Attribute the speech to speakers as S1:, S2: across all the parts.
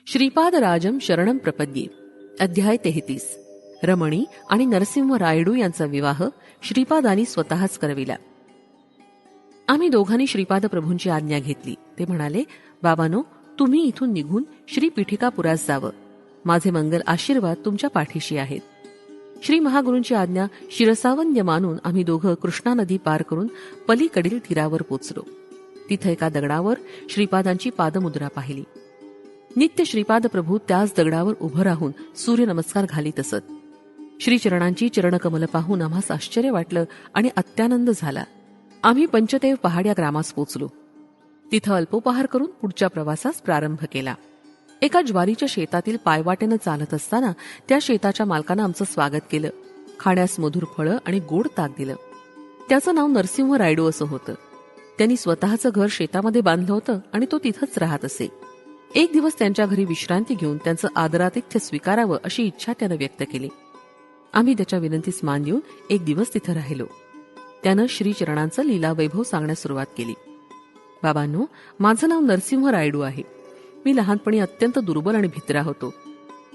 S1: श्रीपादराजम शरणम प्रपद्ये. अध्याय 33. रमणी आणि नरसिंह रायडू यांचा विवाह श्रीपादांनी स्वतःच करविला. आम्ही दोघांनी श्रीपाद प्रभूंची आज्ञा घेतली. ते म्हणाले, बाबांनो, तुम्ही इथून निघून श्री पीठिकापुरास जावं. माझे मंगल आशीर्वाद तुमच्या पाठीशी आहेत. श्री महागुरूंची आज्ञा शिरसावंद्य मानून आम्ही दोघं कृष्णा नदी पार करून पलीकडील तीरावर पोचलो. तिथे एका दगडावर श्रीपादांची पादमुद्रा पाहिली. नित्य श्रीपाद प्रभू त्याच दगडावर उभं राहून सूर्यनमस्कार घालीत असत. श्रीचरणांची चरणकमल पाहून आम्हास आश्चर्य वाटलं आणि अत्यानंद झाला. आम्ही पंचदेव पहाड या ग्रामास पोचलो. तिथं अल्पोपहार करून पुढच्या प्रवासास प्रारंभ केला. एका ज्वारीच्या शेतातील पायवाटेनं चालत असताना त्या शेताच्या मालकानं आमचं स्वागत केलं. खाण्यास मधुर फळं आणि गोड ताक दिलं. त्याचं नाव नरसिंह रायडू असं होतं. त्यांनी स्वतःचं घर शेतामध्ये बांधलं होतं आणि तो तिथंच राहत असे. एक दिवस त्यांच्या घरी विश्रांती घेऊन त्यांचं आदरातिथ्य स्वीकारावं अशी इच्छा त्यानं व्यक्त केली. आम्ही त्याच्या विनंतीस मान देऊन एक दिवस तिथं राहिलो. त्यानं श्रीचरणांचं लीलावैभव सांगण्यास सुरुवात केली. बाबांनो, माझं नाव नरसिंह रायडू आहे. मी लहानपणी अत्यंत दुर्बल आणि भित्रा होतो.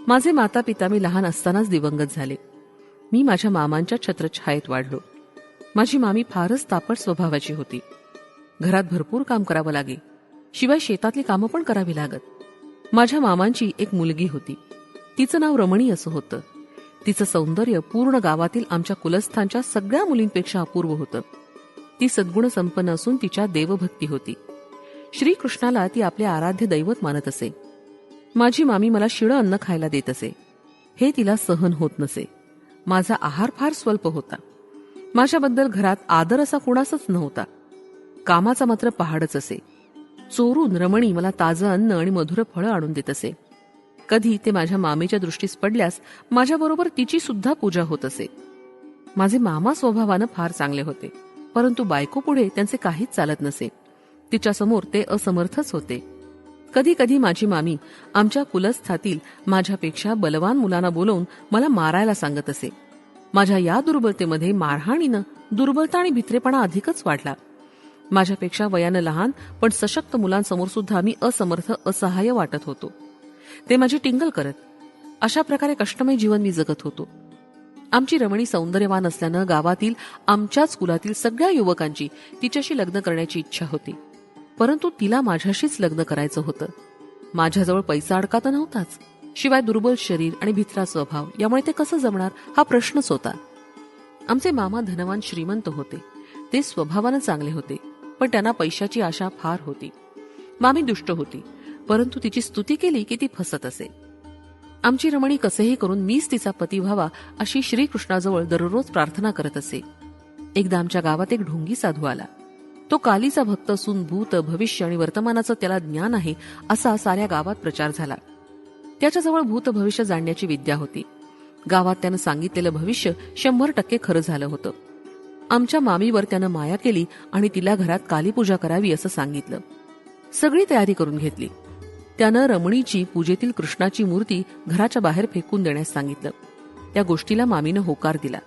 S1: माझे माता पिता मी लहान असतानाच दिवंगत झाले. मी माझ्या मामांच्या छत्रछायेत वाढलो. माझी मामी फारच तापट स्वभावाची होती. घरात भरपूर काम करावं लागे, शिवाय शेतातली कामं पण करावी लागत. माझ्या मामांची एक मुलगी होती. तिचं नाव रमणी असं होतं. तिचं सौंदर्य पूर्ण गावातील आमच्या कुलस्थांच्या सगळ्या मुलींपेक्षा अपूर्व होतं. ती सद्गुण संपन्न असून तिच्या देवभक्ती होती. श्रीकृष्णाला ती आपले आराध्य दैवत मानत असे. माझी मामी मला शिळं अन्न खायला देत असे. हे तिला सहन होत नसे. माझा आहार फार स्वल्प होता. माझ्याबद्दल घरात आदर असा कोणाचाच नव्हता. कामाचा मात्र पहाडच असे. चोरून रमणी मला ताजं अन्न आणि मधुर फळं आणून देत असे. कधी ते माझ्या मामेच्या दृष्टीस पडल्यास माझ्याबरोबर तिची सुद्धा पूजा होत असे. माझे मामा स्वभावानं फार चांगले होते, परंतु बायको पुढे त्यांचे काहीच चालत नसे. तिच्यासमोर ते असमर्थच होते. कधी कधी माझी मामी आमच्या कुलस्थातील माझ्यापेक्षा बलवान मुलांना बोलवून मला मारायला सांगत असे. माझ्या या दुर्बलतेमध्ये मारहाणीनं दुर्बलता आणि भित्रेपणा अधिकच वाढला. माझ्यापेक्षा वयानं लहान पण सशक्त मुलांसमोर सुद्धा मी असमर्थ असहाय्य वाटत होतो. ते माझी टिंगल करत. अशा प्रकारे कष्टमय जीवन मी जगत होतो. आमची रमणी सौंदर्यवान असल्यानं गावातील आमच्याच कुलातील सगळ्या युवकांची तिच्याशी लग्न करण्याची इच्छा होती. परंतु तिला माझ्याशीच लग्न करायचं होतं. माझ्याजवळ पैसा अडका तर नव्हताच, शिवाय दुर्बल शरीर आणि भित्रा स्वभाव, यामुळे ते कसं जमणार हा प्रश्नच होता. आमचे मामा धनवान श्रीमंत होते. ते स्वभावानं चांगले होते, पण त्यांना पैशाची आशा फार होती. मामी दुष्ट होती, परंतु तिची स्तुती केली की ती फसत असे. आमची रमणी कसेही करून मीच तिचा पती व्हावा अशी श्रीकृष्णाजवळ दररोज प्रार्थना करत असे. एकदा आमच्या गावात एक ढोंगी साधू आला. तो कालीचा भक्त असून भूत, भविष्य आणि वर्तमानाचं त्याला ज्ञान आहे असा साऱ्या गावात प्रचार झाला. त्याच्याजवळ भूत भविष्य जाणण्याची विद्या होती. गावात त्यानं सांगितलेलं भविष्य 100% खरं झालं होतं. आमच्या मामीवर त्यानं माया केली आणि तिला घरात कालीपूजा करावी असं सांगितलं. सगळी तयारी करून घेतली. त्यानं रमणीची पूजेतील कृष्णाची मूर्ती घराच्या बाहेर फेकून देण्यास सांगितलं. त्या गोष्टीला मामीनं होकार दिला.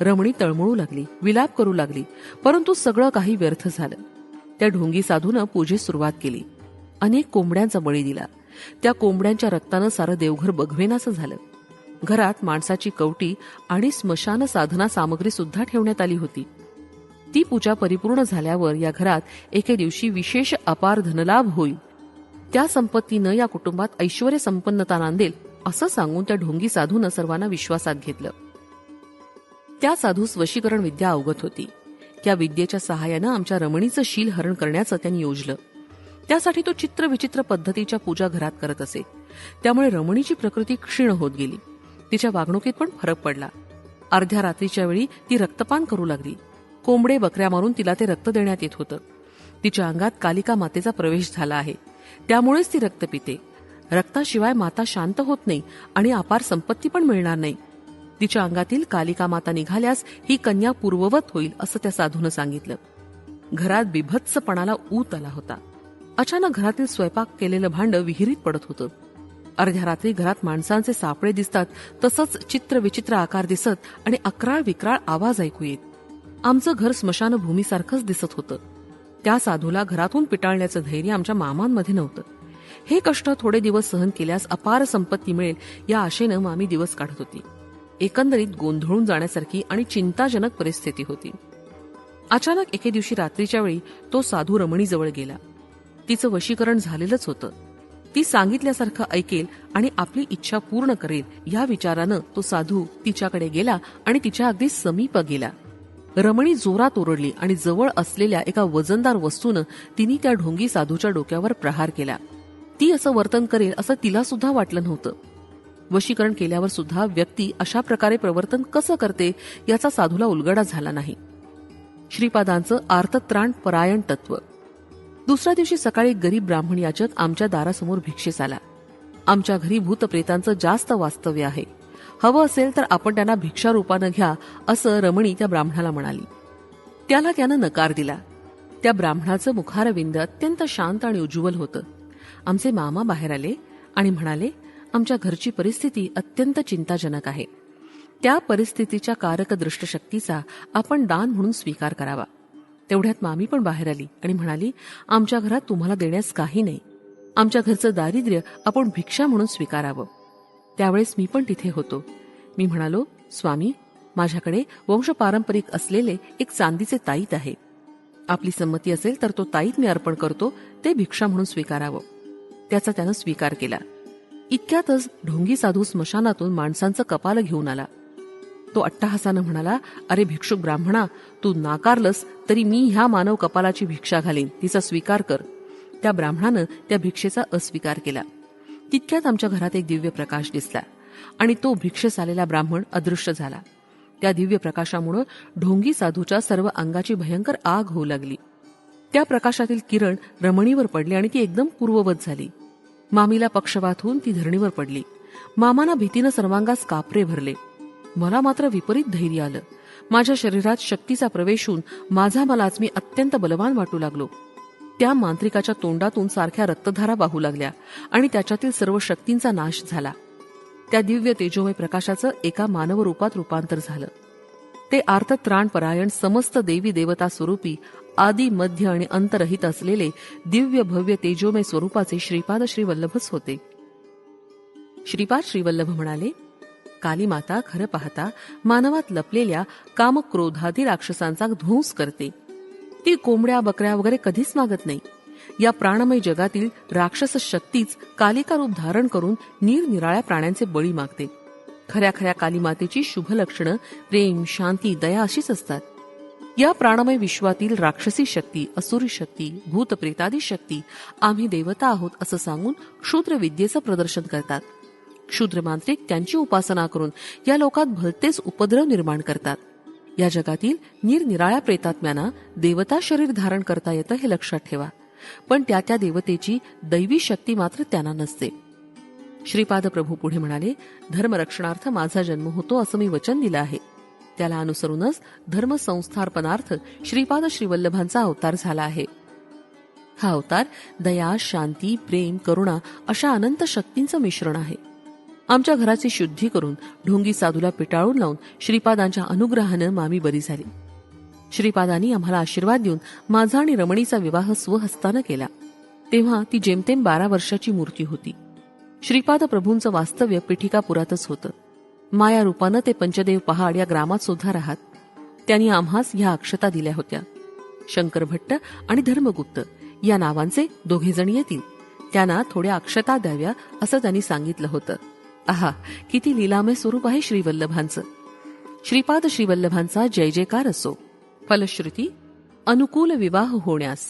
S1: रमणी तळमळू लागली, विलाप करू लागली, परंतु सगळं काही व्यर्थ झालं. त्या ढोंगी साधूनं पूजेस सुरुवात केली. अनेक कोंबड्यांचा बळी दिला. त्या कोंबड्यांच्या रक्तानं सारं देवघर बघवेनासं झालं. घरात माणसाची कवटी आणि स्मशान साधना सामग्री सुद्धा ठेवण्यात आली होती. ती पूजा परिपूर्ण झाल्यावर या घरात एके दिवशी विशेष अपार धनलाभ होईल. त्या संपत्तीनं या कुटुंबात ऐश्वर्य संपन्नता नांदेल असं सांगून त्या ढोंगी साधूनं सर्वांना विश्वासात घेतलं. त्या साधूस वशीकरण विद्या अवगत होती. त्या विद्येच्या सहाय्यानं आमच्या रमणीचं शील हरण करण्याचं त्यांनी योजलं. त्यासाठी तो चित्रविचित्र पद्धतीच्या पूजा घरात करत असे. त्यामुळे रमणीची प्रकृती क्षीण होत गेली. तिच्या वागणुकीत पण फरक पडला. अर्ध्या रात्रीच्या वेळी ती रक्तपान करू लागली. कोंबडे बकऱ्या मारून तिला ते रक्त देण्यात येत होतं. तिच्या अंगात कालिका मातेचा प्रवेश झाला आहे, त्यामुळेच ती रक्त पिते. रक्ताशिवाय माता शांत होत नाही आणि अपार संपत्ती पण मिळणार नाही. तिच्या अंगातील कालिका माता निघाल्यास ही कन्या पूर्ववत होईल असं त्या साधूनं सांगितलं. घरात बिभत्सपणाला ऊत आला होता. अचानक घरातील स्वयंपाक केलेलं भांड विहिरीत पडत होतं. अर्ध्या रात्री घरात माणसांचे सापळे दिसतात, तसंच चित्रविचित्र आकार दिसत आणि अक्राळ विक्राळ आवाज ऐकू येत. आमचं घर स्मशानभूमीसारखंच दिसत होतं. त्या साधूला घरातून पिटाळण्याचं धैर्य आमच्या मामांमध्ये नव्हतं. हे कष्ट थोडे दिवस सहन केल्यास अपार संपत्ती मिळेल या आशेनं मामी दिवस काढत होती. एकंदरीत गोंधळून जाण्यासारखी आणि चिंताजनक परिस्थिती होती. अचानक एके दिवशी रात्रीच्या वेळी तो साधू रमणीजवळ गेला. तिचं वशीकरण झालेलंच होतं. ती सांगितल्यासारखं ऐकेल आणि आपली इच्छा पूर्ण करेल या विचारानं तो साधू तिच्याकडे गेला आणि तिच्या अगदी समीप गेला. रमणी जोरात ओरडली आणि जवळ असलेल्या एका वजनदार वस्तूनं तिने त्या ढोंगी साधूच्या डोक्यावर प्रहार केला. ती असं वर्तन करेल असं तिला सुद्धा वाटलं नव्हतं. वशीकरण केल्यावर सुद्धा व्यक्ती अशा प्रकारे प्रवर्तन कसं करते याचा साधूला उलगडा झाला नाही. श्रीपादांचं आर्तत्राण परायण तत्व. दुसऱ्या दिवशी सकाळी एक गरीब ब्राह्मण याचक आमच्या दारासमोर भिक्षेस आला. आमच्या घरी भूतप्रेतांचं जास्त वास्तव्य आहे. हवं असेल तर आपण त्यांना भिक्षारूपानं घ्या असं रमणी त्या ब्राह्मणाला म्हणाली. त्याला त्यानं नकार दिला. त्या ब्राह्मणाचं मुखारविंद अत्यंत शांत आणि उज्ज्वल होतं. आमचे मामा बाहेर आले आणि म्हणाले, आमच्या घरची परिस्थिती अत्यंत चिंताजनक आहे. त्या परिस्थितीच्या कारक दृष्टशक्तीचा आपण दान म्हणून स्वीकार करावा. तेवढ्यात मामी पण बाहेर आली आणि म्हणाली, आमच्या घरात तुम्हाला देण्यास काही नाही. आमच्या घरचं दारिद्र्य आपण भिक्षा म्हणून स्वीकारावं. त्यावेळेस मी पण तिथे होतो. मी म्हणालो, स्वामी, माझ्याकडे वंशपारंपरिक असलेले एक चांदीचे ताईत आहे. आपली संमती असेल तर तो ताईत मी अर्पण करतो, ते भिक्षा म्हणून स्वीकारावं. त्याचा त्यानं स्वीकार केला. इतक्यातच ढोंगी साधू स्मशानातून माणसांचं कपाल घेऊन आला. तो अट्टहासानं म्हणाला, अरे भिक्षुक ब्राह्मणा, तू नाकारलंस तरी मी ह्या मानव कपालाची भिक्षा घालीन, तिचा स्वीकार कर. त्या ब्राह्मणानं त्या भिक्षेचा अस्वीकार केला. तितक्यात आमच्या घरात एक दिव्य प्रकाश दिसला आणि तो भिक्षेस आलेला ब्राह्मण अदृश्य झाला. त्या दिव्य प्रकाशामुळे ढोंगी साधूच्या सर्व अंगाची भयंकर आग होऊ लागली. त्या प्रकाशातील किरण रमणीवर पडले आणि ती एकदम पूर्ववत झाली. मामीला पक्षवात होऊन ती धरणीवर पडली. मामांना भीतीनं सर्वांगास कापरे भरले. मला मात्र विपरीत धैर्य आलं. माझ्या शरीरात शक्तीचा प्रवेश होऊन माझा मलाच मी अत्यंत बलवान वाटू लागलो. त्या मांत्रिकाच्या तोंडातून सारख्या रक्तधारा वाहू लागल्या आणि त्याच्यातील सर्व शक्तींचा नाश झाला. त्या दिव्य तेजोमय प्रकाशाचं एका मानव रूपात रूपांतर झालं. ते आर्तत्राण परायण समस्त देवी देवता स्वरूपी आदी मध्य आणि अंतरहित असलेले दिव्य भव्य तेजोमय स्वरूपाचे श्रीपाद श्रीवल्लभच होते. श्रीपाद श्रीवल्लभ म्हणाले, काली माता खरं पाहता मानवात लपलेल्या कामक्रोधादी राक्षसांचा ध्वंस करते. ती कोंबड्या बकऱ्या वगैरे कधीच मागत नाही. या प्राणमय जगातील राक्षस शक्तीच कालिका रूप धारण करून निरनिराळ्या प्राण्यांचे बळी मागते. खऱ्या खऱ्या काली मातेची शुभ लक्षणं प्रेम, शांती, दया अशीच असतात. या प्राणमय विश्वातील राक्षसी शक्ती, असुरी शक्ती, भूतप्रेतादी शक्ती आम्ही देवता आहोत असं सांगून क्षुद्र विद्येचं प्रदर्शन करतात. क्षुद्र मांत्रिक त्यांची उपासना करून या लोकात भलतेच उपद्रव निर्माण करतात. या जगातील निरनिराळ्या प्रेतात्म्यांना देवता शरीर धारण करता येतं हे लक्षात ठेवा, पण त्या त्या देवतेची दैवी शक्ती मात्र त्यांना नसते. श्रीपाद प्रभू पुढे म्हणाले, धर्मरक्षणार्थ माझा जन्म होतो असं मी वचन दिलं आहे. त्याला अनुसरूनच धर्म संस्थापनार्थ श्रीपाद श्रीवल्लभांचा अवतार झाला आहे. हा अवतार दया, शांती, प्रेम, करुणा अशा अनंत शक्तींचं मिश्रण आहे. आमच्या घराची शुद्धी करून ढोंगी साधूला पिटाळून लावून श्रीपादांच्या अनुग्रहानं मामी बरी झाली. श्रीपादांनी आम्हाला आशीर्वाद देऊन माझा आणि रमणीचा विवाह स्वहस्तानं केला. तेव्हा ती जेमतेम 12 वर्षाची मूर्ती होती. श्रीपाद प्रभूंचं वास्तव्य पिठिकापुरातच होतं. माया रूपानं ते पंचदेव पहाड या ग्रामात सुद्धा राहत. त्यांनी आम्हास ह्या अक्षता दिल्या होत्या. शंकर भट्ट आणि धर्मगुप्त या नावांचे 2 जण येतील. त्यांना थोड्या अक्षता द्याव्या असं त्यांनी सांगितलं होतं. आहा, किती लीलामय स्वरूप आहे श्रीवल्लभांचं. श्रीपाद श्रीवल्लभांचा जय जयकार असो. फलश्रुती अनुकूल विवाह होण्यास